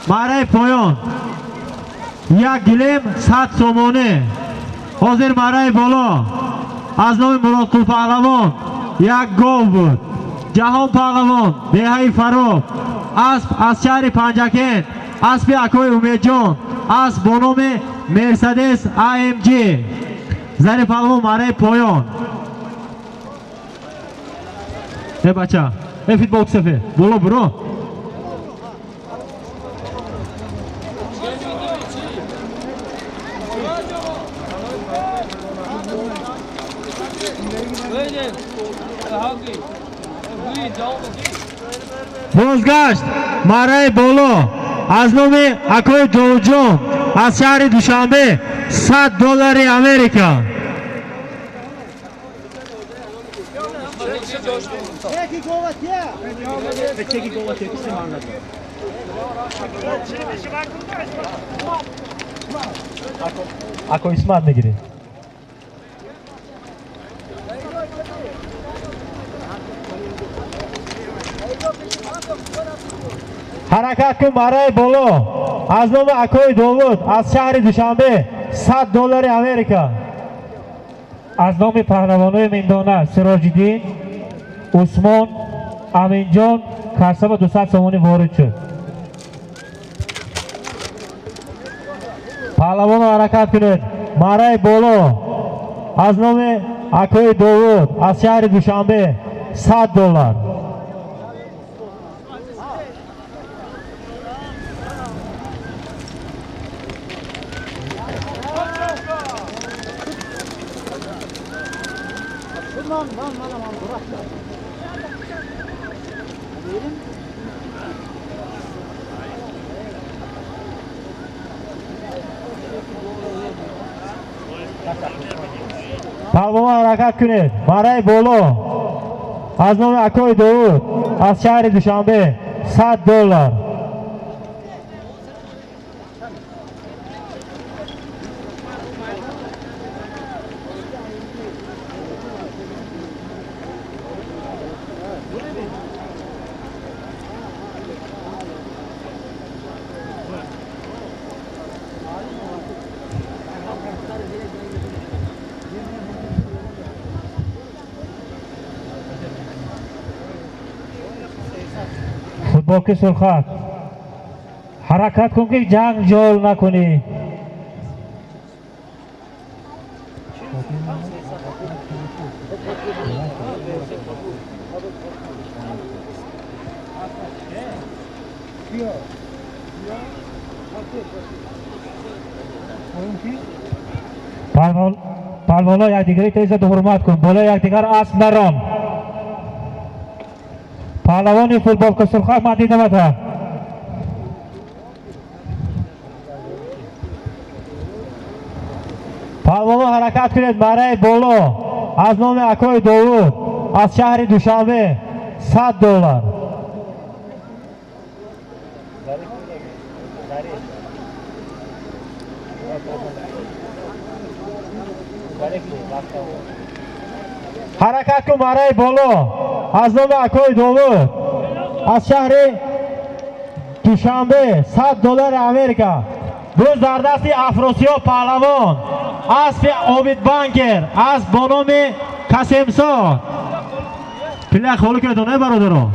برای پایان 1.5 تومانی حاضر برای بالا از نام مرادقل پهلوان 1 گو بود جهان پهلوان دهه فرو اسب از شهر پنجکه اسب اکوی امیدجان اسب با نام مرسدس AMG زر پهلوان برای پایان. ای بچه ای فوتبال سفه بالا برو. بازگشت مرای بالا از نام اکوی جوجان از شهر دوشنبه $100 امریکا. اکو اسمت میگیری حرکت کن برای بالا از نام اکوی داوود از شهر دوشنبه $100 امریکا. از نام پهلوانای میدانه سراج‌الدین عثمان امینجان کسب 200 سومانی وارد شد. پهلوان حرکت کنید برای بالا از نام اکوی داوود از شهر دوشنبه $100. پهلوان حرکت کنید برای بالا از نام اکوی داوود از شهر دوشنبه $100. فوتبال که سرخط حرکت کن که جنگ جال نکنی. پهلوانا یکدیگری عزت و حرمت کن. بالا یکدیگر اسب نران. پهلوانی فوتبال که سرخط من دیدم تا پهلوان حرکت کنید برای بالا از نام اکوی داوود از شهر دوشنبه $100. حرکت کن برای بالا از نام اکوی داوود از شهر دوشنبه $100 امریکا. روز در دست افراسیاب پهلوان اسب عابد بانکر از با نام کسمسار پله خالی کردونه برادران.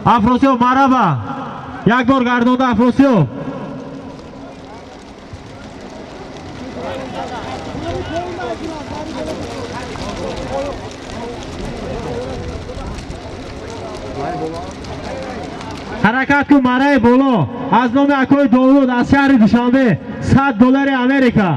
افراسیاب مرحبا یک بار گردونده افراسیاب. حرکت کن برای بالا از نام اکوی داوود از شهر دوشنبه $100 امریکا.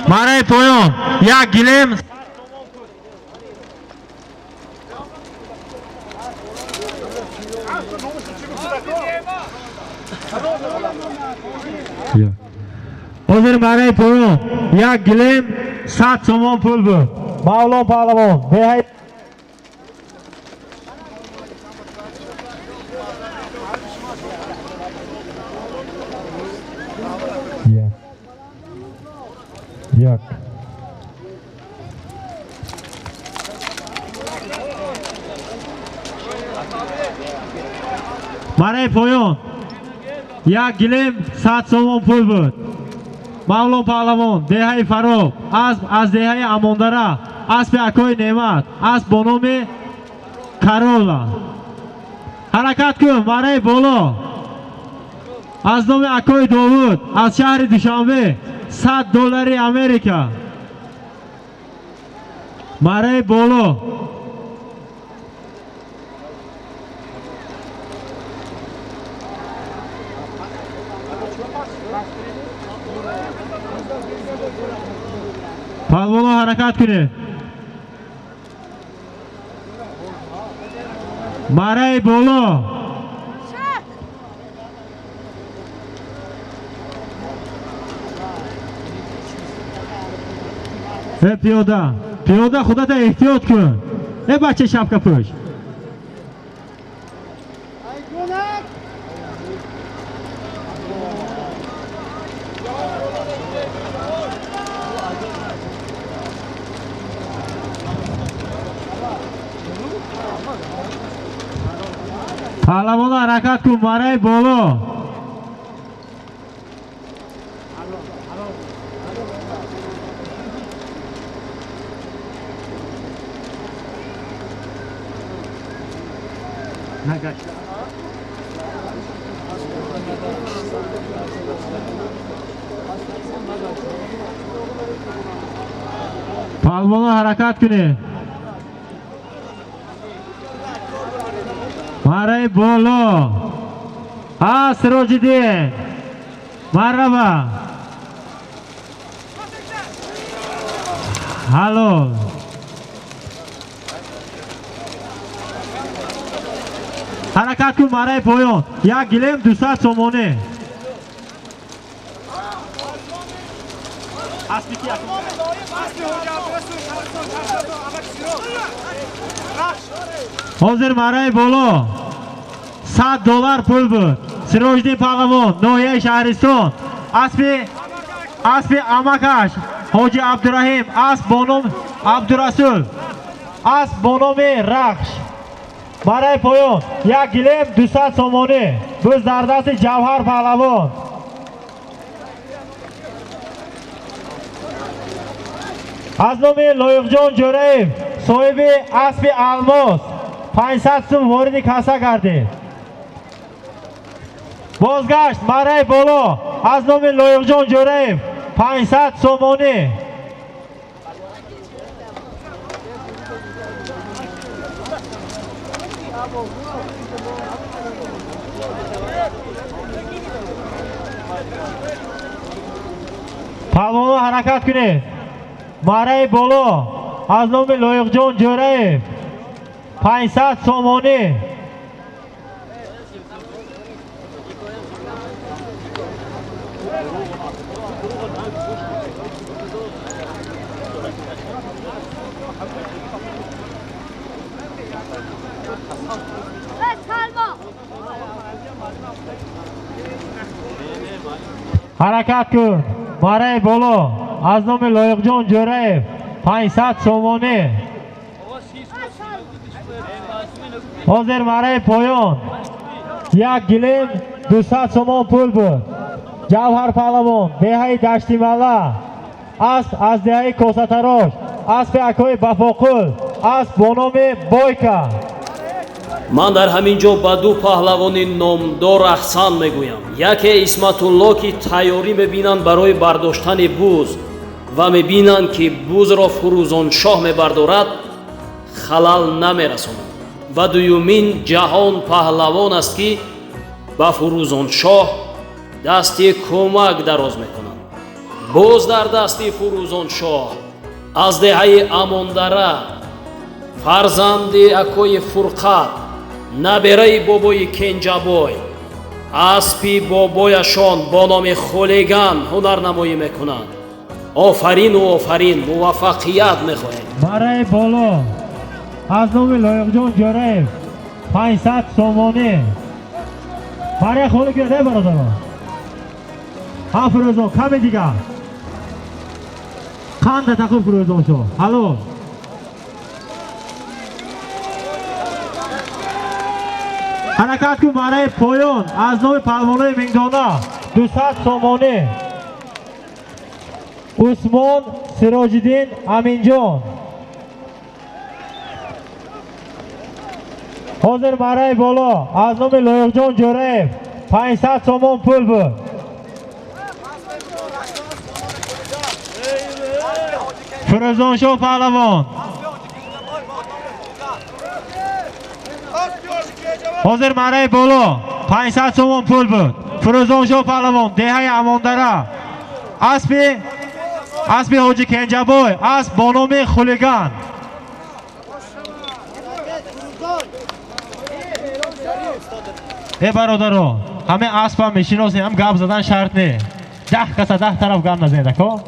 برای پایان یک گلیم حاضر برای پایان یک گلیم 100 سومان پول بود. مولا پهلوان به یک برای پایان یک گلیم 100 سوم پول بود. مولون پهلوان دهه فروغ از دهه اماندره اسب اکوی نعمت اسب با نام کارولا. حرکت کن برای بالا. از نام اکوی داوود از شهر دوشنبه $100 امریکا. برای بالا. پهلوانا حرکت کنید. برای بالا. پیاده خودت احتیاط کن. ای بچه شبکه پوش. پهلوان حرکت کن برای بالا. پهلوان حرکت کنه برای بالا. سراج‌الدین مرحبا. هلو حرکت کن برای پایان. یک گلیم 200 سومانه. حاضر برای بالا. $100 پول بود. سراج‌الدین پهلوان ناحیه شهرستان اسب امکش حاجی عبدالرحیم اسب با نام عبدالرسول اسب با نام رخش. برای پایان یک گلیم 200 سومانه بز در دست جوهر پهلوان. از نام لایق جان جوریف صاحب اسب الماس 500 سوم وارد کاسه کرده. بازگشت برای بالا. از نام لایق جان جوریف 500 سومانه. پهلوان حرکت کنید برای بالا. از نام لایق جان جوریف 500 سومانه. حرکت کن برای بالا. از نام لایق جان جوریف 500 سومانه. حاضر برای پایان. یک گلیم 200 سومان پول بود. جوهر پهلوان دهه دشتی مله اسب از دهه کوسه‌تراش اسب اکوی بفاقل اسب با نام بایکا. ман дар ҳамин ҷо ба ду паҳлавони номдор аҳсан мегӯям. яке исматулло ки тайёрӣ мебинанд барои бардоштани буз ва мебинанд ки бузро фурӯзоншоҳ мебардорад халал намерасонад. ва дуюмин ҷаҳон паҳлавон аст ки ба фурӯзоншоҳ дасти кӯмак дароз мекунад. боз дар дасти фурӯзоншоҳ аз деҳаи амондара фарзанди акои фурқат набераи бобои кенҷабой аспи бобояшон бо номи хулиган ҳунарнамоӣ мекунанд. офарину офарин муваффақият мехоҳем. барои боло аз номи лоиқҷон ҷореев 500 сомонӣ барои холӣ кирда бародарон. ҳам фирӯзон каме дигар қанда тақиб фирӯзон шо ҳалол حرکت کن برای پایان از نام پهلوانای میگدانا 200 سومانی عثمان سراج‌الدین امینجان. حاضر برای بالا از نام لایقجان جوریف 500 سومان پول بود. فروزانشاه پهلوان حاضر برای بالا 500 سومان پول بود. فروزانشاه پهلوان دهه اماندره اسب حاجی کنجبای اسب با نام خلیگان. ای برادرو همه اسب هم میشناسیم، هم گپ زدن شرط نه. 10 کسا 10 طرف گپ نزنید کو.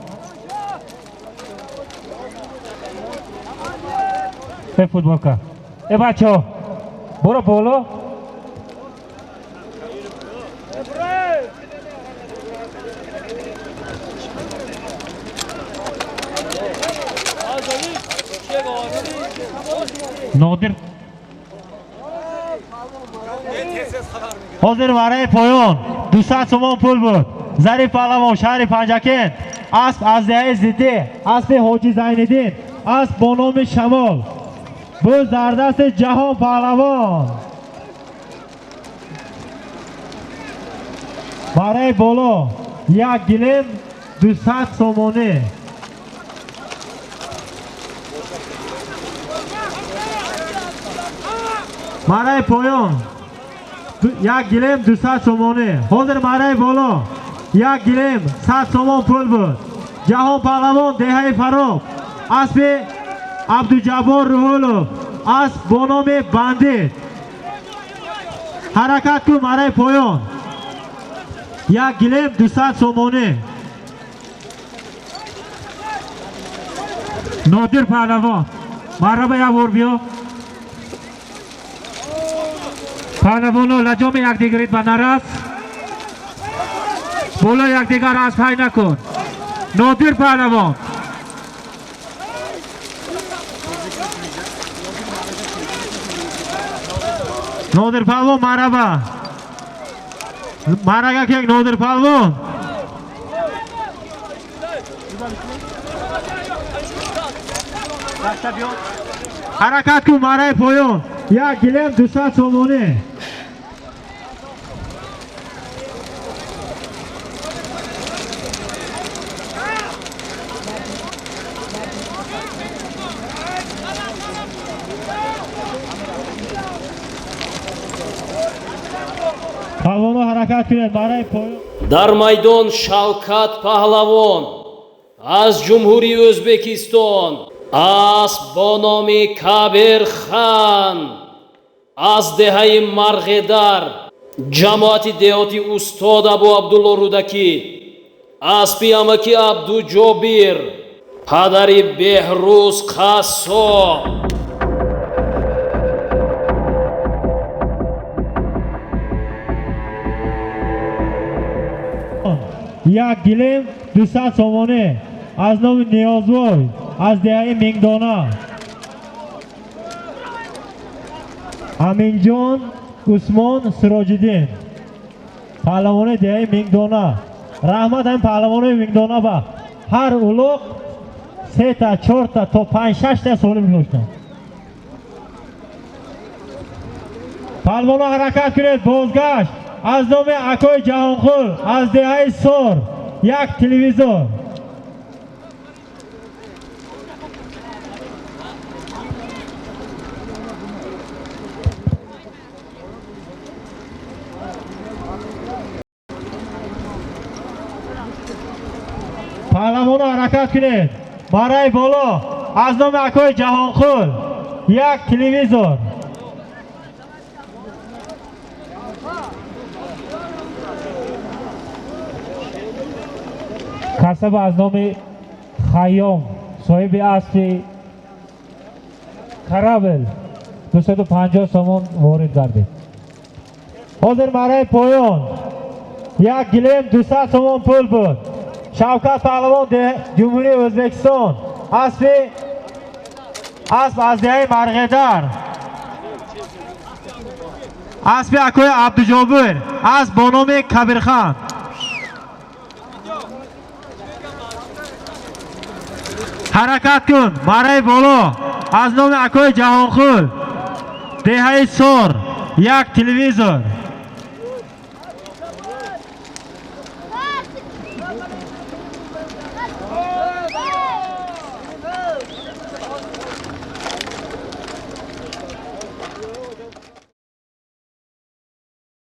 ای فوتبال کا ای بچه برو بالا. نادر حاضر برای پایان 200 سومان پول بود. ظریف پهلوان شهر پنجکین اسب از دهه زده اسب حاجی زین‌الدین اسب با نام شمال بوز در دست جهان پهلوان. برای بالا 1 گلیم 200 سومانی. برای پایان 1 گلیم 200 سومانی. حاضر برای بالا 1 گلیم 100 سومان پول بود. جهان پهلوان دهه فراب اسب عبدالجبار روحولو اسب با نام بندید. حرکت کن برای پایان 1 گلیم 200 سومانی. نادر پهلوان مرحبا یک بار بیا. پهلوانو لجام یکدیگریت به نرس بالا یکدیگر از پای نکن. نادر پهلوان نادر پهلوان مرحبا مرحبا که نادر پهلوان حرکت کن برای پایان 1 گلیم 200 سومانی. پهلوانو حرکت کنید برای پایان. дар майдон Шавкат Паҳлавон аз ҷумҳурии Ӯзбекистон اسب با نام کبیر خان از دهه مرغدر جماعت دهاتی استاد ابو عبدالله رودکی اسبی امکی عبدو جابیر پدری بهروز قصاب. 1 گلیم 200 سومانی از نام نیازوای از دهه میگدانا امینجان عثمان سراج‌الدین پهلوان دهه میگدانا. رحمت هم پهلوان میگدانا با هر اولوق 3 تا 4 تا 5 6 تا سالم داشتن. پهلوان حرکت کنید. بازگشت از نام اکای جهانخور از دهه سور 1 تلویزور. پهلوان حرکت کنید برای بالا از نام اکای جهانخور 1 تلویزور. کسب از نام خیام صاحب اسب کرابل 250 سومان وارد گردید. حاضر برای پایان 1 گلیم 200 سومان پول بود. شوکت پهلوان جمهوری ازبکستان اسب از دهه مرغدر اسب اکوی عبدالجابر از با نام کبیرخان. حرکت کن برای بالا از نام اکوی جهانخول. دهه سور یک تلویزور.